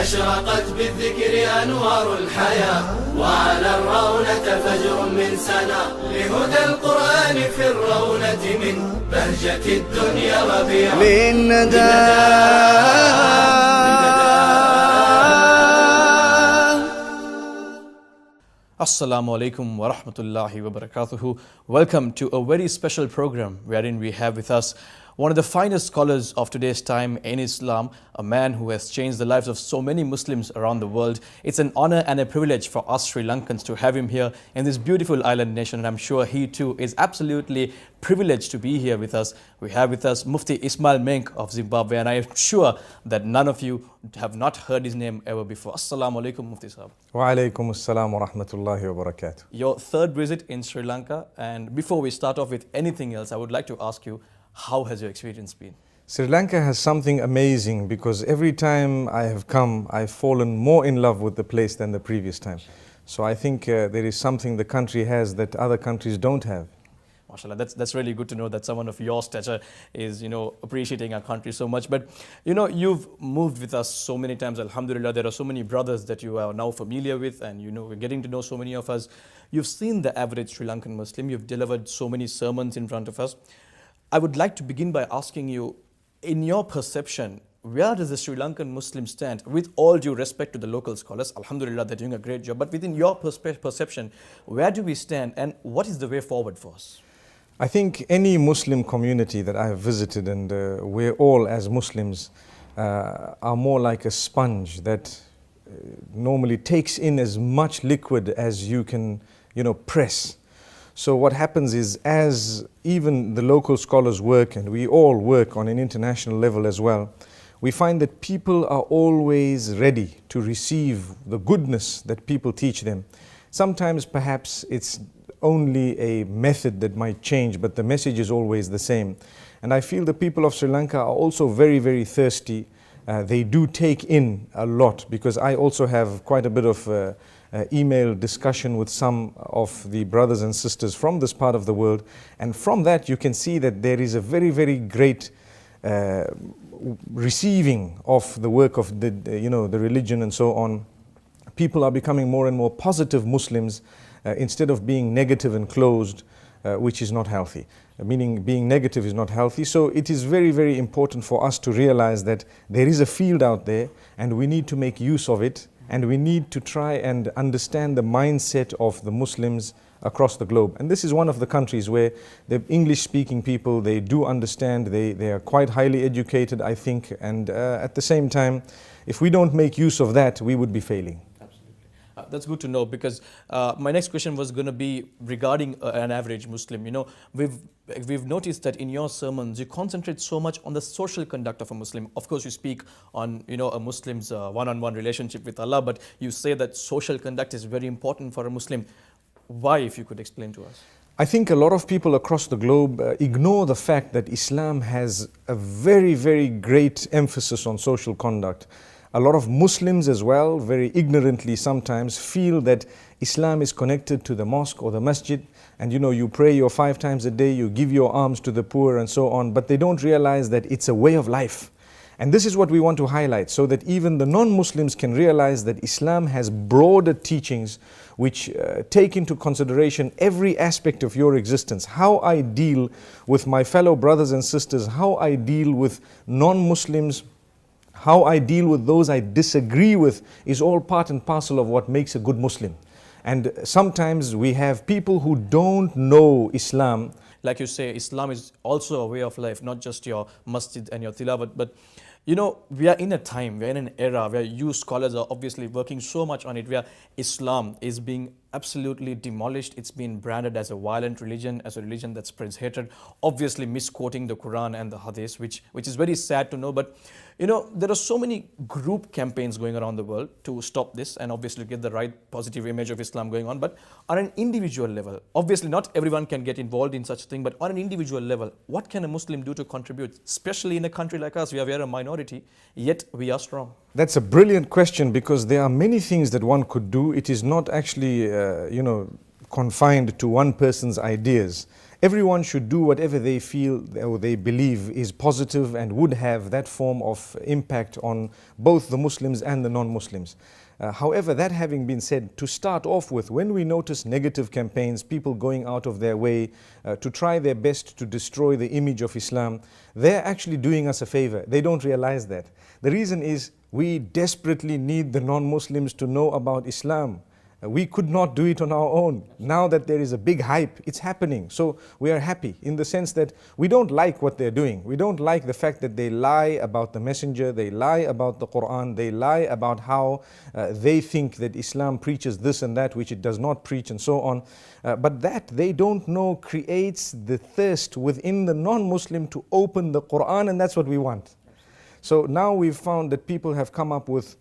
أشرقت بالذكر أنوار الحياة وعلى الرونة فجر من سنا لهدى القرآن في الرونة من بهجة الدنيا ربيع للندى. Assalamu alaikum wa rahmatullahi wa barakatuhu. Welcome to a very special program wherein we have with us one of the finest scholars of today's time in Islam, a man who has changed the lives of so many Muslims around the world. It's an honor and a privilege for us Sri Lankans to have him here in this beautiful island nation, and I'm sure he too is absolutely privileged to be here with us. We have with us Mufti Menk of Zimbabwe, and I am sure that none of you have not heard his name ever before. Assalamu alaikum, Mufti Sahab. Wa alaikum assalam wa rahmatullahi wa barakatuh. Your third visit in Sri Lanka, and before we start off with anything else, I would like to ask you, how has your experience been? Sri Lanka has something amazing because every time I have come, I've fallen more in love with the place than the previous time. So I think there is something the country has that other countries don't have. MashaAllah, that's really good to know that someone of your stature is, appreciating our country so much. But, you've moved with us so many times, alhamdulillah. There are so many brothers that you are now familiar with, and, we're getting to know so many of us. You've seen the average Sri Lankan Muslim. You've delivered so many sermons in front of us. I would like to begin by asking you, in your perception, where does the Sri Lankan Muslim stand? With all due respect to the local scholars, alhamdulillah, they're doing a great job. But within your perception, where do we stand, and what is the way forward for us? I think any Muslim community that I have visited, and we're all as Muslims, are more like a sponge that normally takes in as much liquid as you can, press. So what happens is, as even the local scholars work, and we all work on an international level as well, we find that people are always ready to receive the goodness that people teach them. Sometimes perhaps it's only a method that might change, but the message is always the same. And I feel the people of Sri Lanka are also very, very thirsty. They do take in a lot, because I also have quite a bit of email discussion with some of the brothers and sisters from this part of the world, and from that you can see that there is a very, very great receiving of the work of the religion and so on. People are becoming more and more positive Muslims instead of being negative and closed, which is not healthy. Meaning being negative is not healthy. So it is very, very important for us to realize that there is a field out there, and we need to make use of it. And we need to try and understand the mindset of the Muslims across the globe. And this is one of the countries where the English-speaking people, they do understand, they are quite highly educated, I think. And at the same time, if we don't make use of that, we would be failing. That's good to know, because my next question was going to be regarding an average Muslim. We've noticed that in your sermons, you concentrate so much on the social conduct of a Muslim. Of course, you speak on, a Muslim's one-on-one relationship with Allah, but you say that social conduct is very important for a Muslim. Why, if you could explain to us? I think a lot of people across the globe ignore the fact that Islam has a very, very great emphasis on social conduct. A lot of Muslims as well, very ignorantly sometimes, feel that Islam is connected to the mosque or the masjid, and you pray your 5 times a day, you give your alms to the poor and so on, but they don't realize that it's a way of life. And this is what we want to highlight, so that even the non-Muslims can realize that Islam has broader teachings which take into consideration every aspect of your existence. How I deal with my fellow brothers and sisters, how I deal with non-Muslims, how I deal with those I disagree with, is all part and parcel of what makes a good Muslim. And sometimes we have people who don't know Islam. Like you say, Islam is also a way of life, not just your masjid and your tilawat. But we are in a time, we're in an era where you scholars are obviously working so much on it, where Islam is being absolutely demolished. It's been branded as a violent religion, as a religion that spreads hatred, obviously misquoting the Quran and the Hadith, which is very sad to know. But there are so many group campaigns going around the world to stop this and obviously get the right positive image of Islam going on. But on an individual level, obviously not everyone can get involved in such a thing, but on an individual level, what can a Muslim do to contribute, especially in a country like us, where we are a minority, yet we are strong? That's a brilliant question, because there are many things that one could do. It is not actually, confined to one person's ideas. everyone should do whatever they feel or they believe is positive and would have that form of impact on both the Muslims and the non-Muslims. However, that having been said, to start off with, when we notice negative campaigns, people going out of their way to try their best to destroy the image of Islam, they're actually doing us a favor. They don't realize that. The reason is we desperately need the non-Muslims to know about Islam. We could not do it on our own. Now that there is a big hype, it's happening. So we are happy in the sense that we don't like what they're doing. We don't like the fact that they lie about the messenger, they lie about the Quran, they lie about how they think that Islam preaches this and that which it does not preach and so on. But that they don't know creates the thirst within the non-Muslim to open the Quran, and that's what we want. So now we've found that people have come up with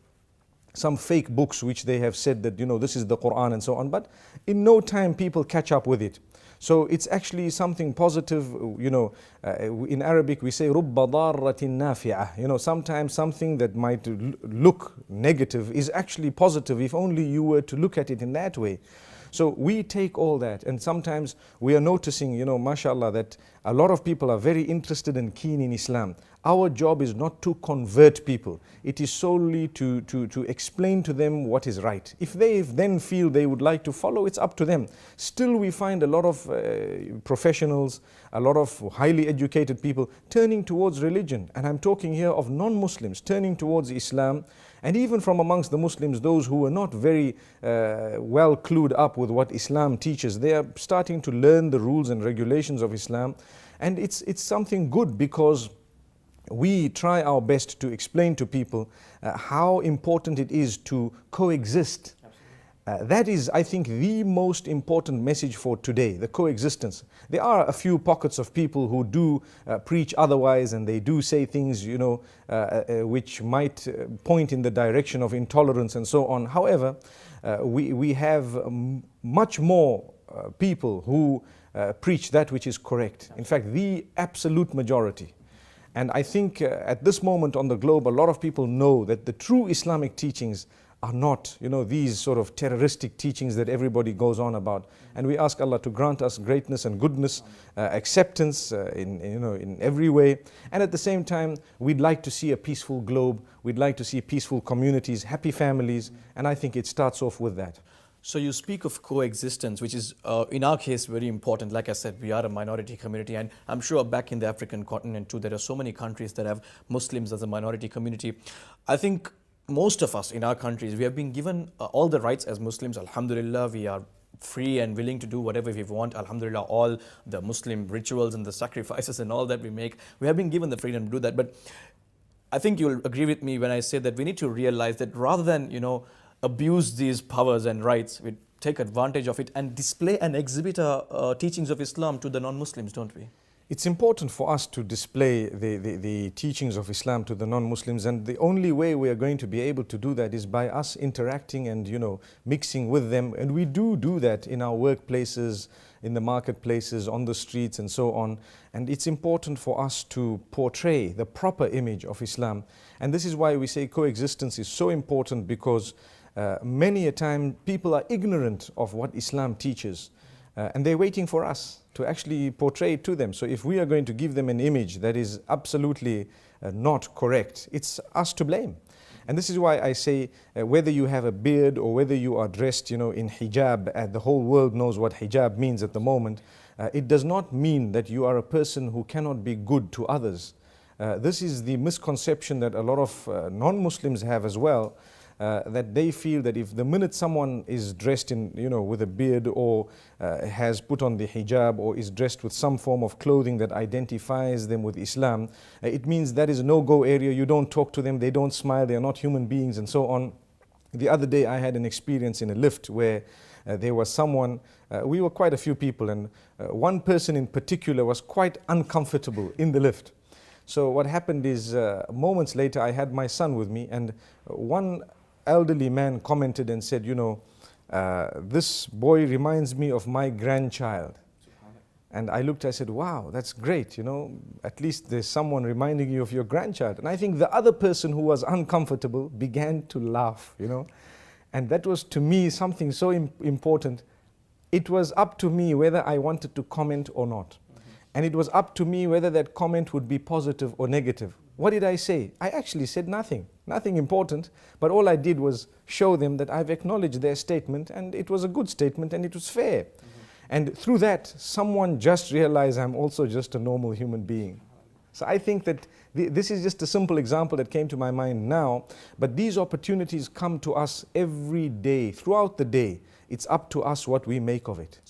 some fake books which they have said that, you know, this is the Quran and so on, but in no time people catch up with it. So it's actually something positive. You know, in Arabic we say رُبَّ ضَارَّةٍ نَافِعَةٍ. You know, sometimes something that might look negative is actually positive if only you were to look at it in that way. So we take all that, and sometimes we are noticing, you know, mashallah, that a lot of people are very interested and keen in Islam. Our job is not to convert people. It is solely to explain to them what is right. If they then feel they would like to follow, it's up to them. Still, we find a lot of professionals, a lot of highly educated people turning towards religion. And I'm talking here of non-Muslims turning towards Islam. And even from amongst the Muslims, those who are not very well clued up with what Islam teaches, they are starting to learn the rules and regulations of Islam. And it's something good, because we try our best to explain to people how important it is to coexist. That is, I think, the most important message for today, the coexistence. There are a few pockets of people who do preach otherwise, and they do say things, you know, which might point in the direction of intolerance and so on. However, we have much more people who preach that which is correct. In fact, the absolute majority. And I think at this moment on the globe, a lot of people know that the true Islamic teachings are not, you know, these sort of terroristic teachings that everybody goes on about. And we ask Allah to grant us greatness and goodness, acceptance in every way. And at the same time, we'd like to see a peaceful globe. We'd like to see peaceful communities, happy families. And I think it starts off with that. So you speak of coexistence, which is, in our case, very important. Like I said, we are a minority community, and I'm sure back in the African continent too, there are so many countries that have Muslims as a minority community. I think most of us in our countries, we have been given all the rights as Muslims. Alhamdulillah, we are free and willing to do whatever we want. Alhamdulillah, all the Muslim rituals and the sacrifices and all that we make, we have been given the freedom to do that. But I think you'll agree with me when I say that we need to realize that rather than, you know, abuse these powers and rights, we take advantage of it and display and exhibit our teachings of Islam to the non-Muslims, don't we? It's important for us to display the teachings of Islam to the non-Muslims, and the only way we are going to be able to do that is by us interacting and, you know, mixing with them. And we do that in our workplaces, in the marketplaces, on the streets and so on. And it's important for us to portray the proper image of Islam. And this is why we say coexistence is so important, because many a time people are ignorant of what Islam teaches, and they're waiting for us to actually portray it to them. So if we are going to give them an image that is absolutely not correct, it's us to blame. And this is why I say whether you have a beard or whether you are dressed, you know, in hijab, the whole world knows what hijab means at the moment. It does not mean that you are a person who cannot be good to others. This is the misconception that a lot of non-Muslims have as well. That they feel that if the minute someone is dressed in, you know, with a beard, or has put on the hijab, or is dressed with some form of clothing that identifies them with Islam, it means that is a no-go area. You don't talk to them, they don't smile, they are not human beings and so on. The other day I had an experience in a lift where there was someone, we were quite a few people, and one person in particular was quite uncomfortable in the lift. So what happened is, moments later I had my son with me, and one elderly man commented and said, you know, this boy reminds me of my grandchild. And I looked, I said, wow, that's great, you know, at least there's someone reminding you of your grandchild. And I think the other person who was uncomfortable began to laugh, you know. And that was to me something so important. it was up to me whether I wanted to comment or not. And it was up to me whether that comment would be positive or negative. What did I say? I actually said nothing, nothing important, but all I did was show them that I've acknowledged their statement and it was a good statement and it was fair. And through that, someone just realized I'm also just a normal human being. So I think that this is just a simple example that came to my mind now, but these opportunities come to us every day, throughout the day. It's up to us what we make of it.